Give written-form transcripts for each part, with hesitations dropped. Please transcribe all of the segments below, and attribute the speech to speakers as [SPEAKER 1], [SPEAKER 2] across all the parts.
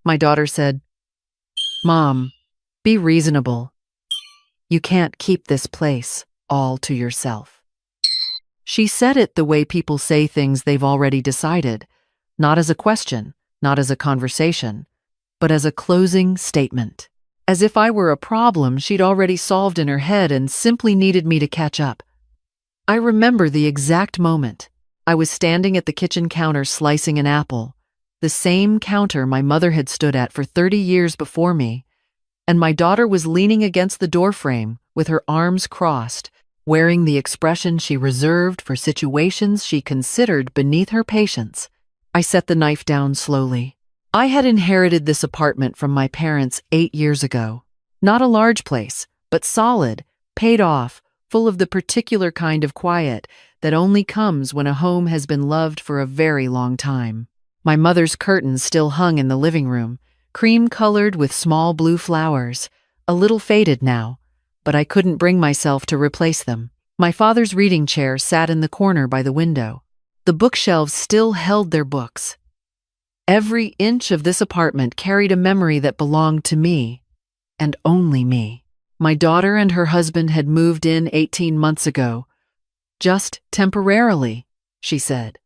[SPEAKER 1] My daughter said, "Mom, be reasonable. You can't keep this place all to yourself." She said it the way people say things they've already decided, not as a question, not as a conversation, but as a closing statement. As if I were a problem she'd already solved in her head and simply needed me to catch up. I remember the exact moment. I was standing at the kitchen counter slicing an apple, the same counter my mother had stood at for 30 years before me, and my daughter was leaning against the doorframe with her arms crossed, wearing the expression she reserved for situations she considered beneath her patience. I set the knife down slowly. I had inherited this apartment from my parents 8 years ago. Not a large place, but solid, paid off, full of the particular kind of quiet that only comes when a home has been loved for a very long time. My mother's curtains still hung in the living room, cream-colored with small blue flowers, a little faded now, but I couldn't bring myself to replace them. My father's reading chair sat in the corner by the window. The bookshelves still held their books. Every inch of this apartment carried a memory that belonged to me, and only me. My daughter and her husband had moved in 18 months ago. Just temporarily, she said.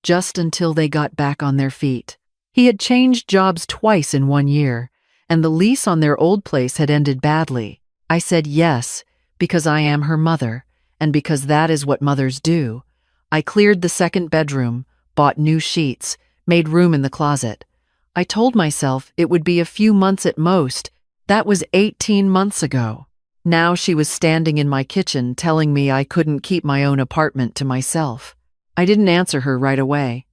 [SPEAKER 1] Just until they got back on their feet. He had changed jobs twice in 1 year, and the lease on their old place had ended badly. I said yes, because I am her mother, and because that is what mothers do. I cleared the second bedroom, bought new sheets, made room in the closet. I told myself it would be a few months at most. That was 18 months ago. Now she was standing in my kitchen telling me I couldn't keep my own apartment to myself. I didn't answer her right away.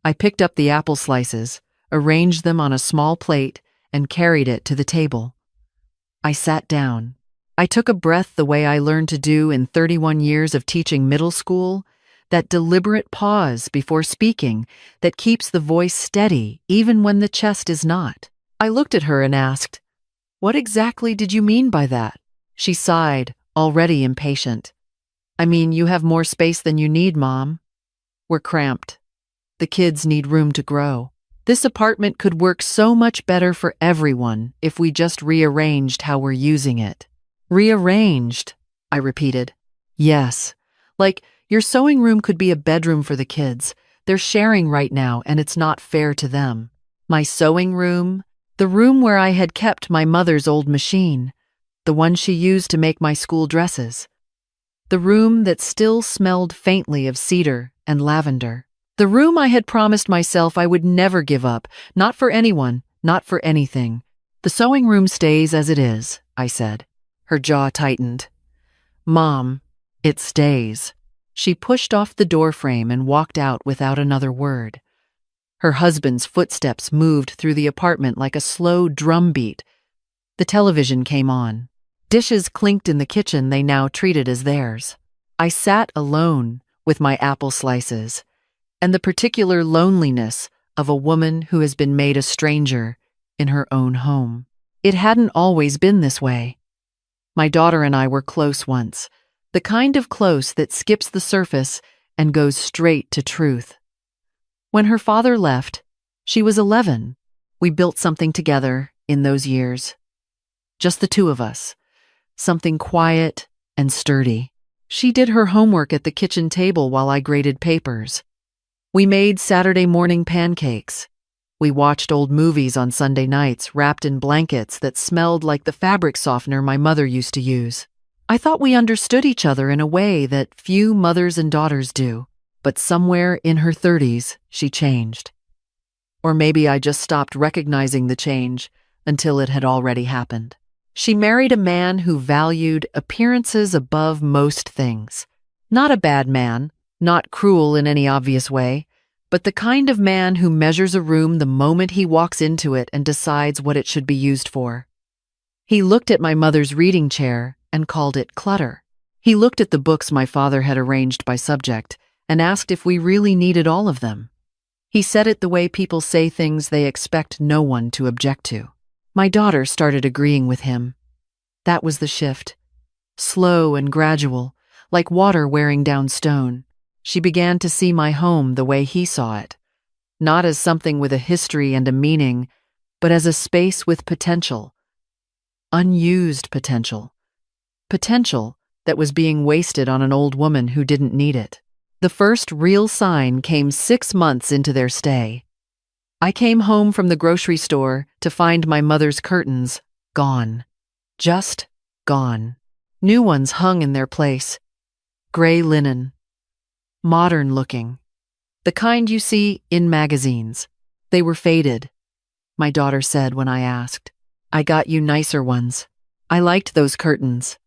[SPEAKER 1] I picked up the apple slices, arranged them on a small plate, and carried it to the table. I sat down. I took a breath the way I learned to do in 31 years of teaching middle school, that deliberate pause before speaking that keeps the voice steady even when the chest is not. I looked at her and asked, "What exactly did you mean by that?" She sighed, already impatient. "I mean, you have more space than you need, Mom. We're cramped. The kids need room to grow. This apartment could work so much better for everyone if we just rearranged how we're using it." "Rearranged," I repeated. "Yes, like your sewing room could be a bedroom for the kids. They're sharing right now, and it's not fair to them. My sewing room, the room where I had kept my mother's old machine, the one she used to make my school dresses. The room that still smelled faintly of cedar and lavender. The room I had promised myself I would never give up, not for anyone, not for anything. The sewing room stays as it is," I said. Her jaw tightened. "Mom, it stays." She pushed off the doorframe and walked out without another word. Her husband's footsteps moved through the apartment like a slow drumbeat. The television came on. Dishes clinked in the kitchen they now treated as theirs. I sat alone with my apple slices, and the particular loneliness of a woman who has been made a stranger in her own home. It hadn't always been this way. My daughter and I were close once, the kind of close that skips the surface and goes straight to truth. When her father left, she was 11. We built something together in those years. Just the two of us. Something quiet and sturdy. She did her homework at the kitchen table while I graded papers. We made Saturday morning pancakes. We watched old movies on Sunday nights wrapped in blankets that smelled like the fabric softener my mother used to use. I thought we understood each other in a way that few mothers and daughters do, but somewhere in her 30s, she changed. Or maybe I just stopped recognizing the change until it had already happened. She married a man who valued appearances above most things. Not a bad man, not cruel in any obvious way, but the kind of man who measures a room the moment he walks into it and decides what it should be used for. He looked at my mother's reading chair and called it clutter. He looked at the books my father had arranged by subject and asked if we really needed all of them. He said it the way people say things they expect no one to object to. My daughter started agreeing with him. That was the shift. Slow and gradual, like water wearing down stone. She began to see my home the way he saw it. Not as something with a history and a meaning, but as a space with potential, unused potential, potential that was being wasted on an old woman who didn't need it. The first real sign came 6 months into their stay. I came home from the grocery store to find my mother's curtains gone. Just gone. New ones hung in their place. Gray linen. Modern looking. The kind you see in magazines. They were faded, my daughter said when I asked. I got you nicer ones. I liked those curtains,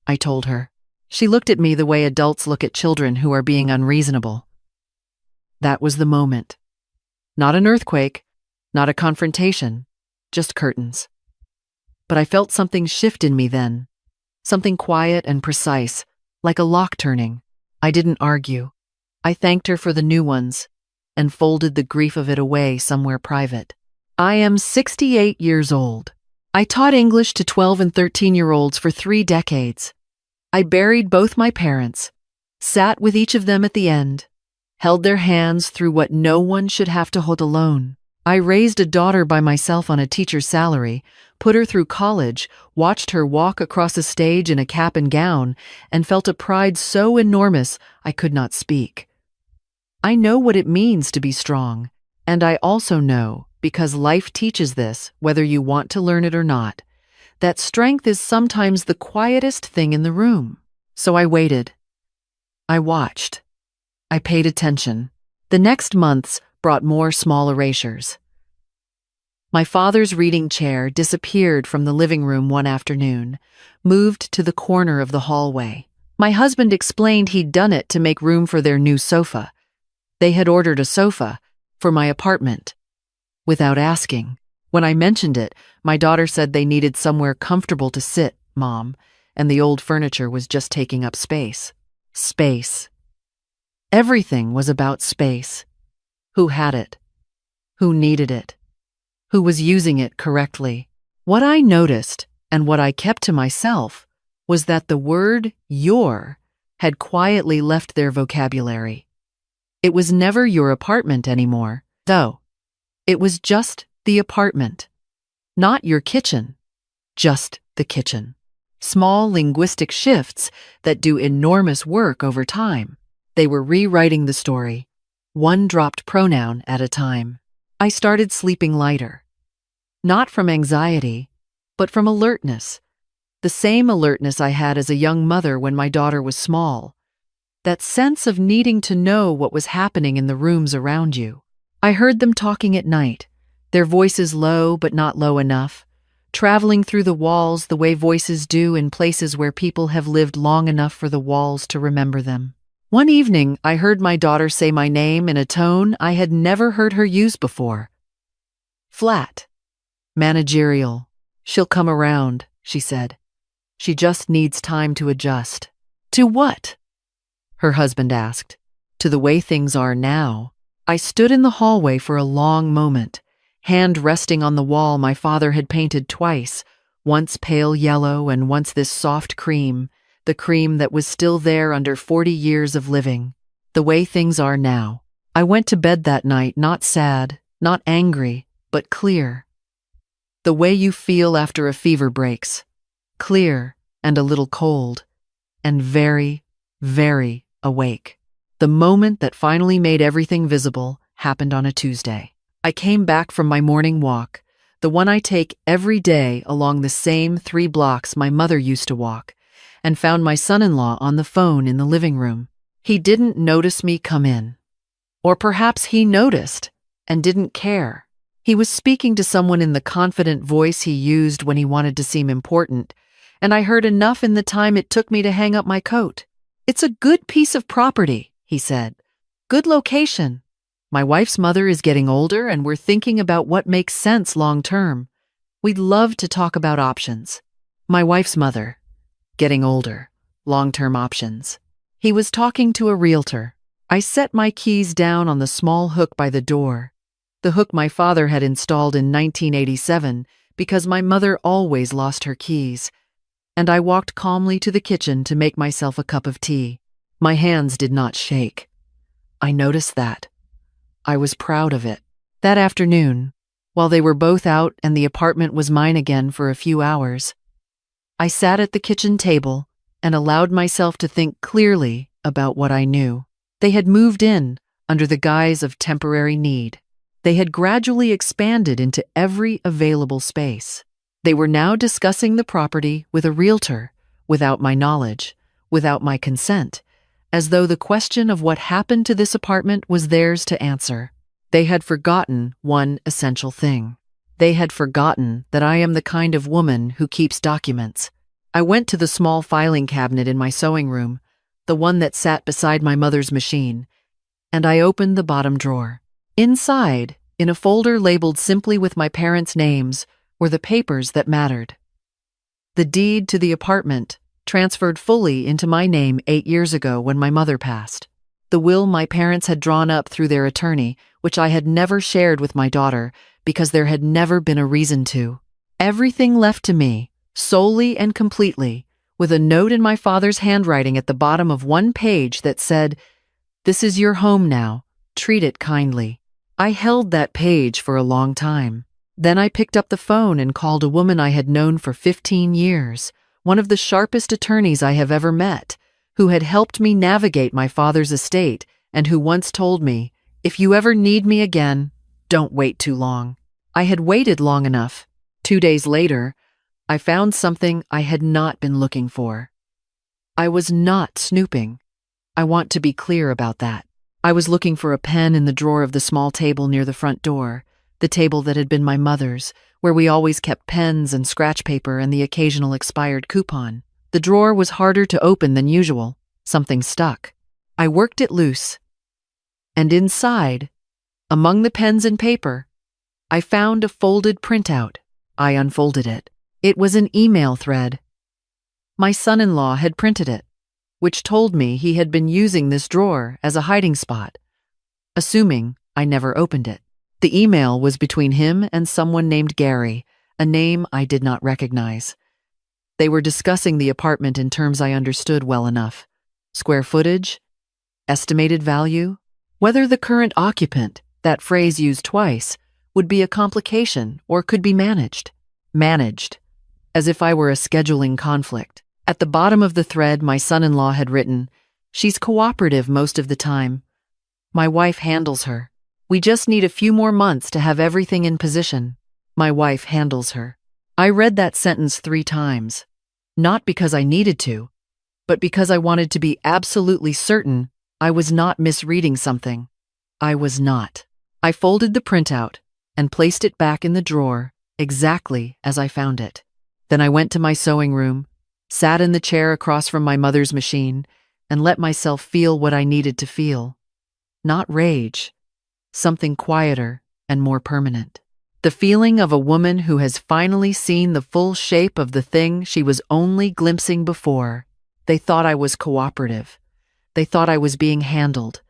[SPEAKER 1] I told her. She looked at me the way adults look at children who are being unreasonable. That was the moment. Not an earthquake, not a confrontation, just curtains. But I felt something shift in me then, something quiet and precise, like a lock turning. I didn't argue. I thanked her for the new ones and folded the grief of it away somewhere private. I am 68 years old. I taught English to 12 and 13-year-olds for 3 decades. I buried both my parents, sat with each of them at the end, held their hands through what no one should have to hold alone. I raised a daughter by myself on a teacher's salary, put her through college, watched her walk across a stage in a cap and gown, and felt a pride so enormous I could not speak. I know what it means to be strong, and I also know, because life teaches this, whether you want to learn it or not, that strength is sometimes the quietest thing in the room. So I waited. I watched. I paid attention. The next months brought more small erasures. My father's reading chair disappeared from the living room one afternoon, moved to the corner of the hallway. My husband explained he'd done it to make room for their new sofa. They had ordered a sofa for my apartment. Without asking. When I mentioned it, my daughter said they needed somewhere comfortable to sit, Mom, and the old furniture was just taking up space. Space. Everything was about space. Who had it? Who needed it? Who was using it correctly? What I noticed, and what I kept to myself, was that the word your had quietly left their vocabulary. It was never your apartment anymore, though. It was just the apartment. Not your kitchen, just the kitchen. Small linguistic shifts that do enormous work over time. They were rewriting the story, one dropped pronoun at a time. I started sleeping lighter. Not from anxiety, but from alertness. The same alertness I had as a young mother when my daughter was small. That sense of needing to know what was happening in the rooms around you. I heard them talking at night, their voices low but not low enough, traveling through the walls the way voices do in places where people have lived long enough for the walls to remember them. One evening, I heard my daughter say my name in a tone I had never heard her use before. Flat. Managerial. She'll come around, she said. She just needs time to adjust. To what? Her husband asked. To the way things are now. I stood in the hallway for a long moment, hand resting on the wall my father had painted twice, once pale yellow and once this soft cream, the cream that was still there under 40 years of living. The way things are now. I went to bed that night not sad, not angry, but clear. The way you feel after a fever breaks. Clear and a little cold, and very, very awake. The moment that finally made everything visible happened on a Tuesday. I came back from my morning walk, the one I take every day along the same 3 blocks my mother used to walk, and found my son-in-law on the phone in the living room. He didn't notice me come in. Or perhaps he noticed and didn't care. He was speaking to someone in the confident voice he used when he wanted to seem important, and I heard enough in the time it took me to hang up my coat. It's a good piece of property, he said. Good location. My wife's mother is getting older and we're thinking about what makes sense long term. We'd love to talk about options. My wife's mother. Getting older. Long-term options. He was talking to a realtor. I set my keys down on the small hook by the door. The hook my father had installed in 1987 because my mother always lost her keys. And I walked calmly to the kitchen to make myself a cup of tea. My hands did not shake. I noticed that. I was proud of it. That afternoon, while they were both out and the apartment was mine again for a few hours. I sat at the kitchen table and allowed myself to think clearly about what I knew. They had moved in under the guise of temporary need. They had gradually expanded into every available space. They were now discussing the property with a realtor, without my knowledge, without my consent, as though the question of what happened to this apartment was theirs to answer. They had forgotten one essential thing. They had forgotten that I am the kind of woman who keeps documents. I went to the small filing cabinet in my sewing room, the one that sat beside my mother's machine, and I opened the bottom drawer. Inside, in a folder labeled simply with my parents' names, were the papers that mattered. The deed to the apartment transferred fully into my name 8 years ago when my mother passed. The will my parents had drawn up through their attorney, which I had never shared with my daughter because there had never been a reason to. Everything left to me, solely and completely, with a note in my father's handwriting at the bottom of one page that said, "This is your home now. Treat it kindly." I held that page for a long time. Then I picked up the phone and called a woman I had known for 15 years, one of the sharpest attorneys I have ever met, who had helped me navigate my father's estate and who once told me, "If you ever need me again, don't wait too long." I had waited long enough. 2 days later, I found something I had not been looking for. I was not snooping. I want to be clear about that. I was looking for a pen in the drawer of the small table near the front door, the table that had been my mother's, where we always kept pens and scratch paper and the occasional expired coupon. The drawer was harder to open than usual. Something stuck. I worked it loose. And inside, among the pens and paper, I found a folded printout. I unfolded it. It was an email thread. My son-in-law had printed it, which told me he had been using this drawer as a hiding spot, assuming I never opened it. The email was between him and someone named Gary, a name I did not recognize. They were discussing the apartment in terms I understood well enough. Square footage, estimated value, whether the current occupant, that phrase used twice, would be a complication or could be managed. Managed, as if I were a scheduling conflict. At the bottom of the thread, my son-in-law had written, "She's cooperative most of the time. My wife handles her. We just need a few more months to have everything in position. My wife handles her." I read that sentence 3 times, not because I needed to, but because I wanted to be absolutely certain I was not misreading something. I was not. I folded the printout and placed it back in the drawer exactly as I found it. Then I went to my sewing room, sat in the chair across from my mother's machine, and let myself feel what I needed to feel. Not rage, something quieter and more permanent. The feeling of a woman who has finally seen the full shape of the thing she was only glimpsing before. They thought I was cooperative. They thought I was being handled.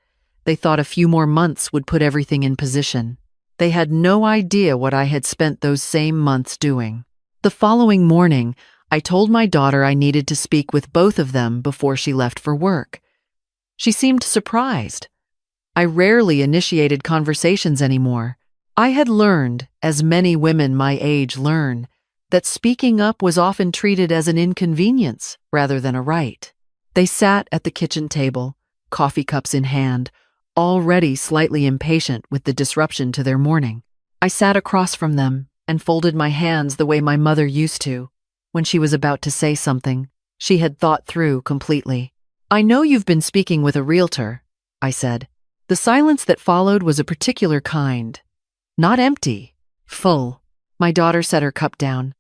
[SPEAKER 1] They thought a few more months would put everything in position. They had no idea what I had spent those same months doing. The following morning, I told my daughter I needed to speak with both of them before she left for work. She seemed surprised. I rarely initiated conversations anymore. I had learned, as many women my age learn, that speaking up was often treated as an inconvenience rather than a right. They sat at the kitchen table, coffee cups in hand, already slightly impatient with the disruption to their morning. I sat across from them and folded my hands the way my mother used to. When she was about to say something, she had thought through completely. "I know you've been speaking with a realtor," I said. The silence that followed was a particular kind. Not empty, full. My daughter set her cup down.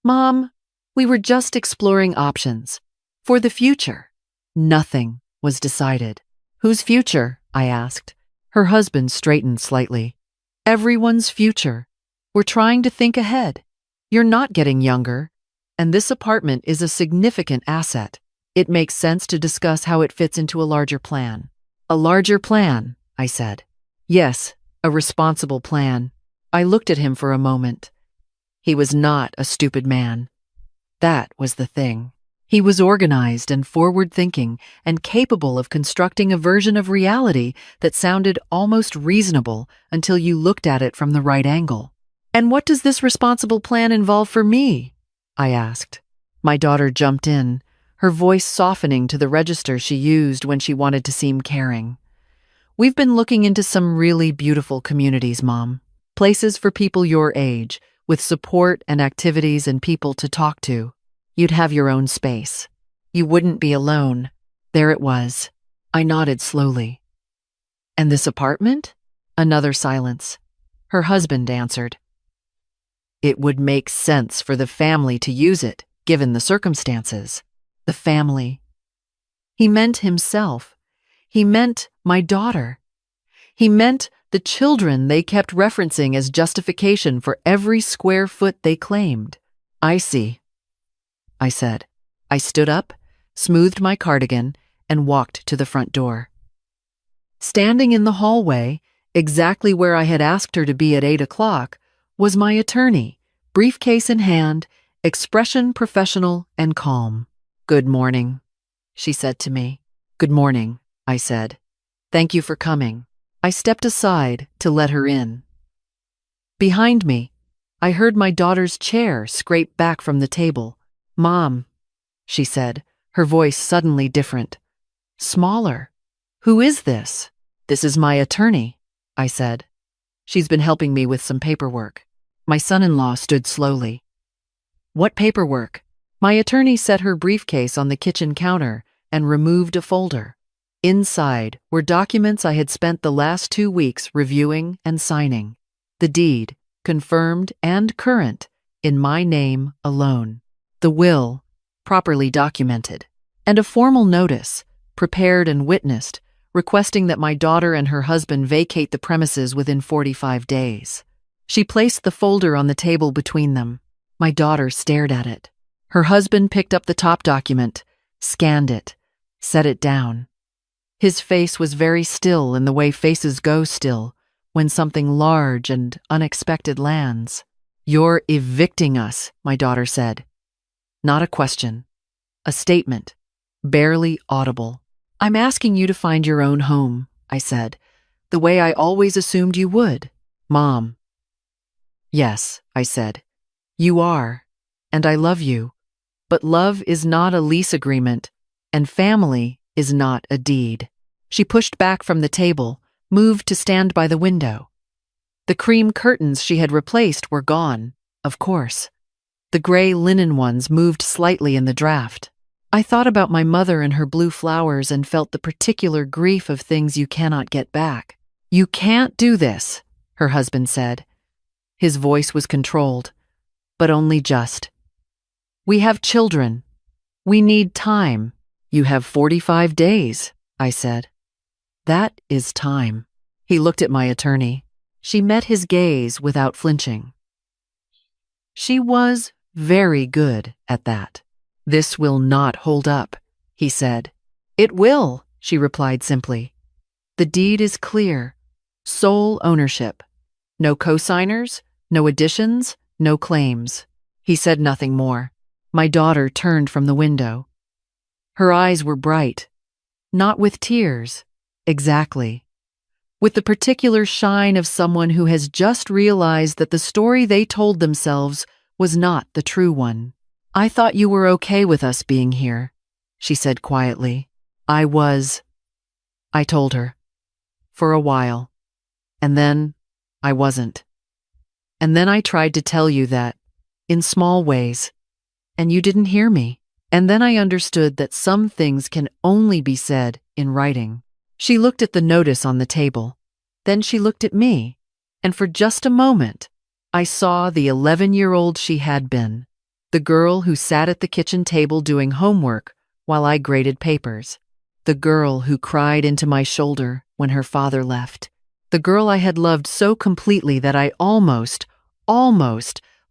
[SPEAKER 1] "Mom, we were just exploring options. For the future." Nothing was decided. "Whose future?" I asked. Her husband straightened slightly. "Everyone's future. We're trying to think ahead. You're not getting younger, and this apartment is a significant asset. It makes sense to discuss how it fits into a larger plan." "A larger plan," I said. "Yes, a responsible plan." I looked at him for a moment. He was not a stupid man. That was the thing. He was organized and forward-thinking and capable of constructing a version of reality that sounded almost reasonable until you looked at it from the right angle. "And what does this responsible plan involve for me?" I asked. My daughter jumped in, her voice softening to the register she used when she wanted to seem caring. "We've been looking into some really beautiful communities, Mom. Places for people your age, with support and activities and people to talk to. You'd have your own space. You wouldn't be alone." There it was. I nodded slowly. "And this apartment?" Another silence. Her husband answered. "It would make sense for the family to use it, given the circumstances." The family. He meant himself. He meant my daughter. He meant the children they kept referencing as justification for every square foot they claimed. "I see," I said. I stood up, smoothed my cardigan, and walked to the front door. Standing in the hallway, exactly where I had asked her to be at 8 o'clock, was my attorney, briefcase in hand, expression professional and calm. "Good morning," she said to me. "Good morning," I said. "Thank you for coming." I stepped aside to let her in. Behind me, I heard my daughter's chair scrape back from the table. "Mom," she said, her voice suddenly different. Smaller. "Who is this?" "This is my attorney," I said. "She's been helping me with some paperwork." My son-in-law stood slowly. "What paperwork?" My attorney set her briefcase on the kitchen counter and removed a folder. Inside were documents I had spent the last 2 weeks reviewing and signing. The deed, confirmed and current, in my name alone. The will, properly documented. And a formal notice, prepared and witnessed, requesting that my daughter and her husband vacate the premises within 45 days. She placed the folder on the table between them. My daughter stared at it. Her husband picked up the top document, scanned it, set it down. His face was very still in the way faces go still when something large and unexpected lands. "You're evicting us," my daughter said. Not a question. A statement, barely audible. "I'm asking you to find your own home," I said, "the way I always assumed you would." "Mom." "Yes," I said. "You are, and I love you. But love is not a lease agreement, and family is not a deed." She pushed back from the table, moved to stand by the window. The cream curtains she had replaced were gone, of course. The gray linen ones moved slightly in the draft. I thought about my mother and her blue flowers and felt the particular grief of things you cannot get back. "You can't do this," her husband said. His voice was controlled, but only just. "We have children. We need time." "You have 45 days, I said. "That is time." He looked at my attorney. She met his gaze without flinching. She was very good at that. "This will not hold up," he said. "It will," she replied simply. "The deed is clear. Sole ownership. No cosigners, no additions, no claims." He said nothing more. My daughter turned from the window. Her eyes were bright. Not with tears, exactly. With the particular shine of someone who has just realized that the story they told themselves was not the true one. "I thought you were okay with us being here," she said quietly. "I was," I told her. "For a while. And then I wasn't. And then I tried to tell you that, in small ways, and you didn't hear me. And then I understood that some things can only be said in writing." She looked at the notice on the table. Then she looked at me, and for just a moment, I saw the 11-year-old she had been, the girl who sat at the kitchen table doing homework while I graded papers, the girl who cried into my shoulder when her father left, the girl I had loved so completely that I almost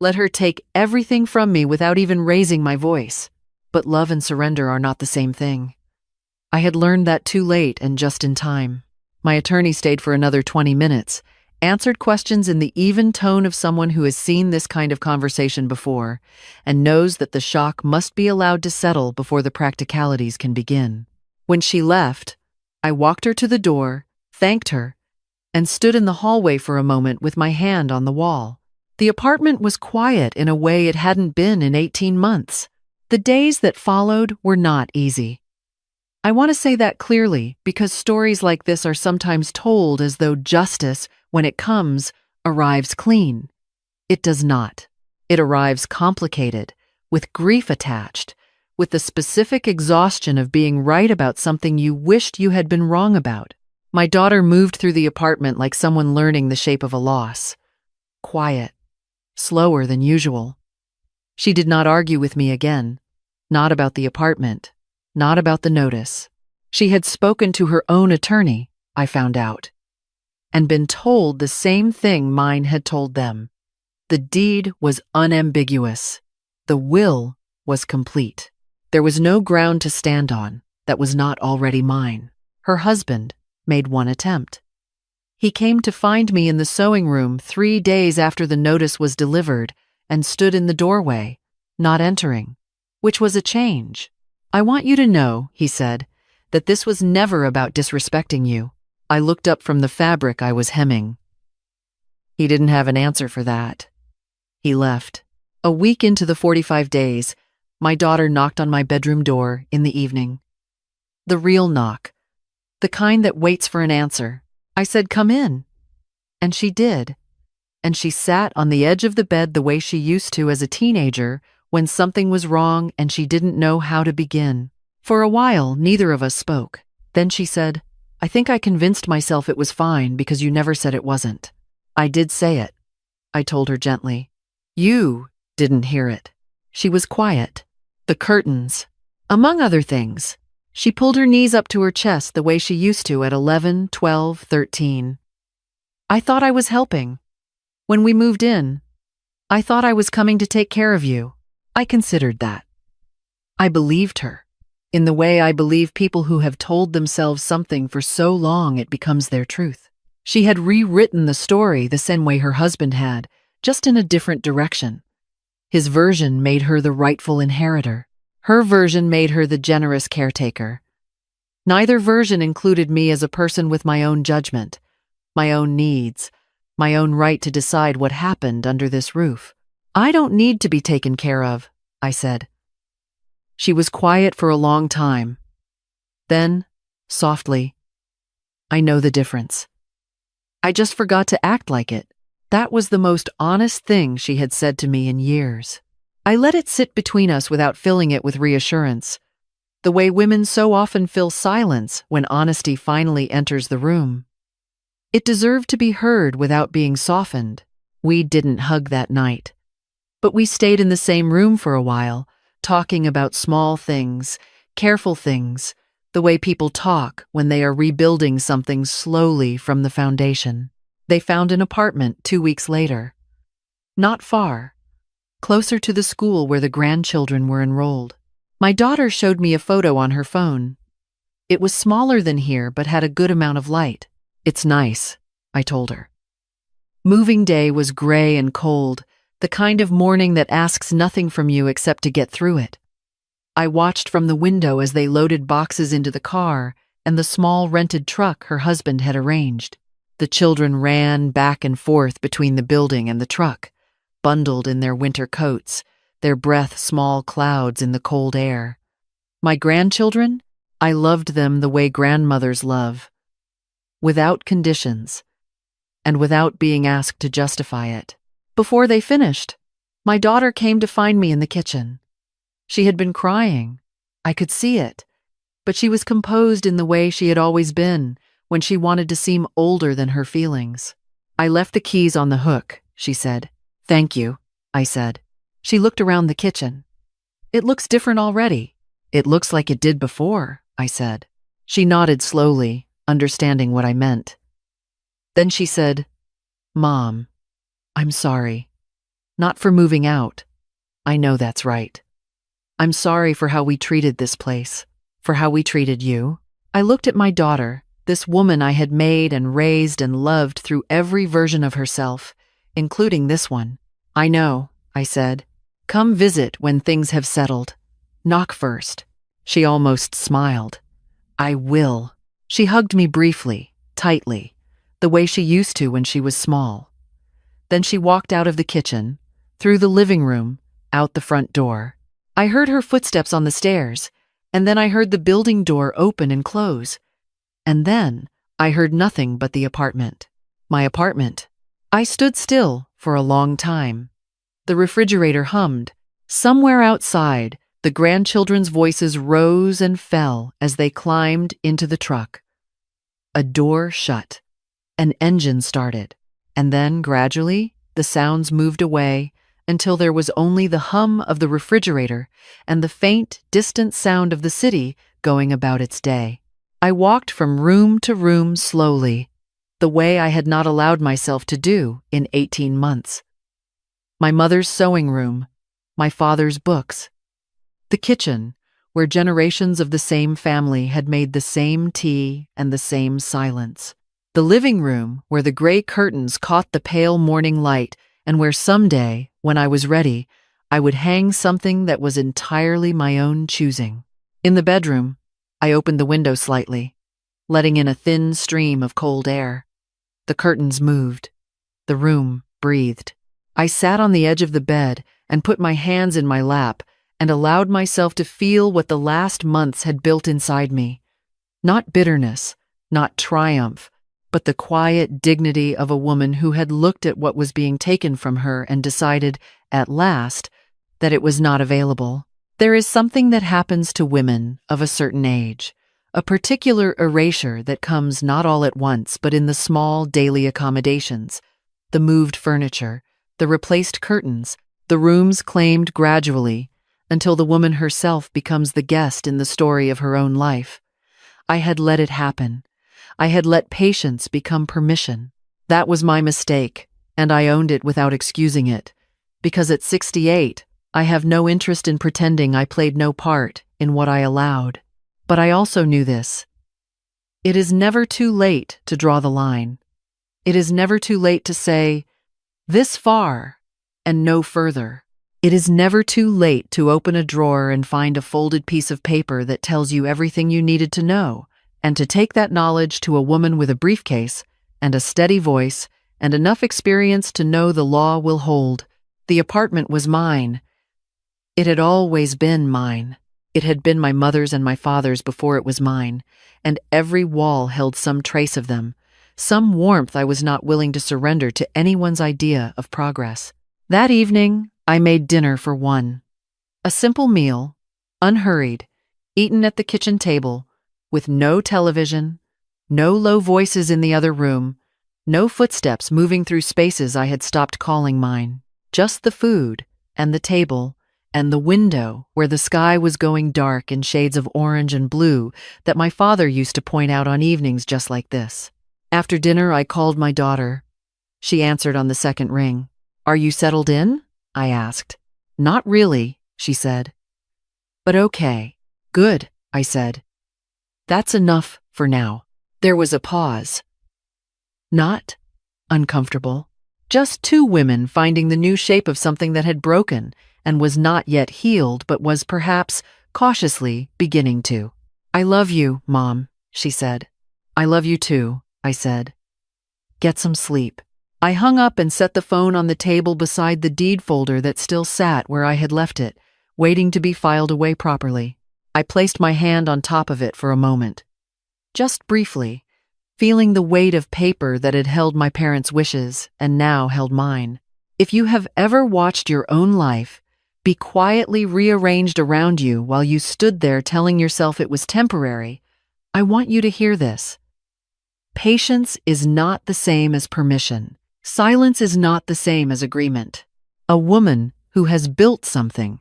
[SPEAKER 1] let her take everything from me without even raising my voice. But love and surrender are not the same thing. I had learned that too late and just in time. My attorney stayed for another 20 minutes, answered questions in the even tone of someone who has seen this kind of conversation before and knows that the shock must be allowed to settle before the practicalities can begin. When she left, I walked her to the door, thanked her, and stood in the hallway for a moment with my hand on the wall. The apartment was quiet in a way it hadn't been in 18 months. The days that followed were not easy. I want to say that clearly because stories like this are sometimes told as though justice, when it comes, arrives clean. It does not. It arrives complicated, with grief attached, with the specific exhaustion of being right about something you wished you had been wrong about. My daughter moved through the apartment like someone learning the shape of a loss. Quiet, slower than usual. She did not argue with me again. Not about the apartment. Not about the notice. She had spoken to her own attorney, I found out, and been told the same thing mine had told them. The deed was unambiguous. The will was complete. There was no ground to stand on that was not already mine. Her husband made one attempt. He came to find me in the sewing room 3 days after the notice was delivered and stood in the doorway, not entering, which was a change. "I want you to know," he said, "that this was never about disrespecting you." I looked up from the fabric I was hemming. He didn't have an answer for that. He left. A week into the 45 days, my daughter knocked on my bedroom door in the evening. The real knock. The kind that waits for an answer. I said, "Come in." And she did. And she sat on the edge of the bed the way she used to as a teenager when something was wrong and she didn't know how to begin. For a while, neither of us spoke. Then she said, "I think I convinced myself it was fine because you never said it wasn't." "I did say it," I told her gently. "You didn't hear it." She was quiet. The curtains. Among other things. She pulled her knees up to her chest the way she used to at 11, 12, 13. "I thought I was helping. When we moved in, I thought I was coming to take care of you. I considered that." I believed her, in the way I believe people who have told themselves something for so long it becomes their truth. She had rewritten the story the same way her husband had, just in a different direction. His version made her the rightful inheritor. Her version made her the generous caretaker. Neither version included me as a person with my own judgment, my own needs, my own right to decide what happened under this roof. "I don't need to be taken care of," I said. She was quiet for a long time. Then, softly, "I know the difference. I just forgot to act like it." That was the most honest thing she had said to me in years. I let it sit between us without filling it with reassurance, the way women so often fill silence when honesty finally enters the room. It deserved to be heard without being softened. We didn't hug that night. But we stayed in the same room for a while, talking about small things, careful things, the way people talk when they are rebuilding something slowly from the foundation. They found an apartment 2 weeks later. Not far. Closer to the school where the grandchildren were enrolled. My daughter showed me a photo on her phone. It was smaller than here but had a good amount of light. "It's nice," I told her. Moving day was gray and cold, the kind of morning that asks nothing from you except to get through it. I watched from the window as they loaded boxes into the car and the small rented truck her husband had arranged. The children ran back and forth between the building and the truck, bundled in their winter coats, their breath small clouds in the cold air. My grandchildren, I loved them the way grandmothers love, without conditions, and without being asked to justify it. Before they finished, my daughter came to find me in the kitchen. She had been crying. I could see it, but she was composed in the way she had always been, when she wanted to seem older than her feelings. "I left the keys on the hook," she said. "Thank you," I said. She looked around the kitchen. "It looks different already." "It looks like it did before," I said. She nodded slowly, understanding what I meant. Then she said, "Mom, I'm sorry. Not for moving out. I know that's right. I'm sorry for how we treated this place, for how we treated you." I looked at my daughter, this woman I had made and raised and loved through every version of herself, including this one. "I know," I said. "Come visit when things have settled. Knock first." She almost smiled. "I will." She hugged me briefly, tightly, the way she used to when she was small. Then she walked out of the kitchen, through the living room, out the front door. I heard her footsteps on the stairs, and then I heard the building door open and close. And then I heard nothing but the apartment. My apartment. I stood still for a long time. The refrigerator hummed. Somewhere outside, the grandchildren's voices rose and fell as they climbed into the truck. A door shut. An engine started. And then, gradually, the sounds moved away until there was only the hum of the refrigerator and the faint, distant sound of the city going about its day. I walked from room to room slowly, the way I had not allowed myself to do in 18 months. My mother's sewing room, my father's books, the kitchen, where generations of the same family had made the same tea and the same silence. The living room, where the gray curtains caught the pale morning light and where someday, when I was ready, I would hang something that was entirely my own choosing. In the bedroom, I opened the window slightly, letting in a thin stream of cold air. The curtains moved. The room breathed. I sat on the edge of the bed and put my hands in my lap and allowed myself to feel what the last months had built inside me. Not bitterness, not triumph, but the quiet dignity of a woman who had looked at what was being taken from her and decided, at last, that it was not available. There is something that happens to women of a certain age, a particular erasure that comes not all at once but in the small daily accommodations, the moved furniture, the replaced curtains, the rooms claimed gradually, until the woman herself becomes the guest in the story of her own life. I had let it happen. I had let patience become permission. That was my mistake, and I owned it without excusing it, because at 68, I have no interest in pretending I played no part in what I allowed. But I also knew this. It is never too late to draw the line. It is never too late to say, this far and no further. It is never too late to open a drawer and find a folded piece of paper that tells you everything you needed to know, and to take that knowledge to a woman with a briefcase and a steady voice and enough experience to know the law will hold. The apartment was mine. It had always been mine. It had been my mother's and my father's before it was mine, and every wall held some trace of them, some warmth I was not willing to surrender to anyone's idea of progress. That evening, I made dinner for one. A simple meal, unhurried, eaten at the kitchen table, with no television, no low voices in the other room, no footsteps moving through spaces I had stopped calling mine. Just the food, and the table, and the window where the sky was going dark in shades of orange and blue that my father used to point out on evenings just like this. After dinner, I called my daughter. She answered on the second ring. "Are you settled in?" I asked. "Not really," she said. "But okay. Good," I said. "That's enough for now." There was a pause. Not uncomfortable. Just two women finding the new shape of something that had broken and was not yet healed but was perhaps cautiously beginning to. "I love you, Mom," she said. "I love you too," I said. "Get some sleep." I hung up and set the phone on the table beside the deed folder that still sat where I had left it, waiting to be filed away properly. I placed my hand on top of it for a moment. Just briefly, feeling the weight of paper that had held my parents' wishes and now held mine. If you have ever watched your own life be quietly rearranged around you while you stood there telling yourself it was temporary, I want you to hear this. Patience is not the same as permission. Silence is not the same as agreement. A woman who has built something,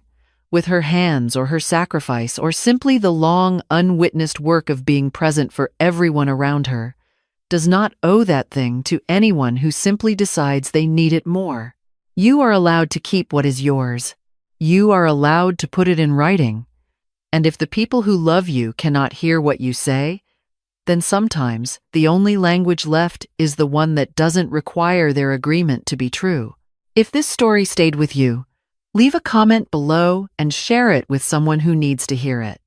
[SPEAKER 1] with her hands or her sacrifice or simply the long, unwitnessed work of being present for everyone around her, does not owe that thing to anyone who simply decides they need it more. You are allowed to keep what is yours. You are allowed to put it in writing. And if the people who love you cannot hear what you say, then sometimes the only language left is the one that doesn't require their agreement to be true. If this story stayed with you, leave a comment below and share it with someone who needs to hear it.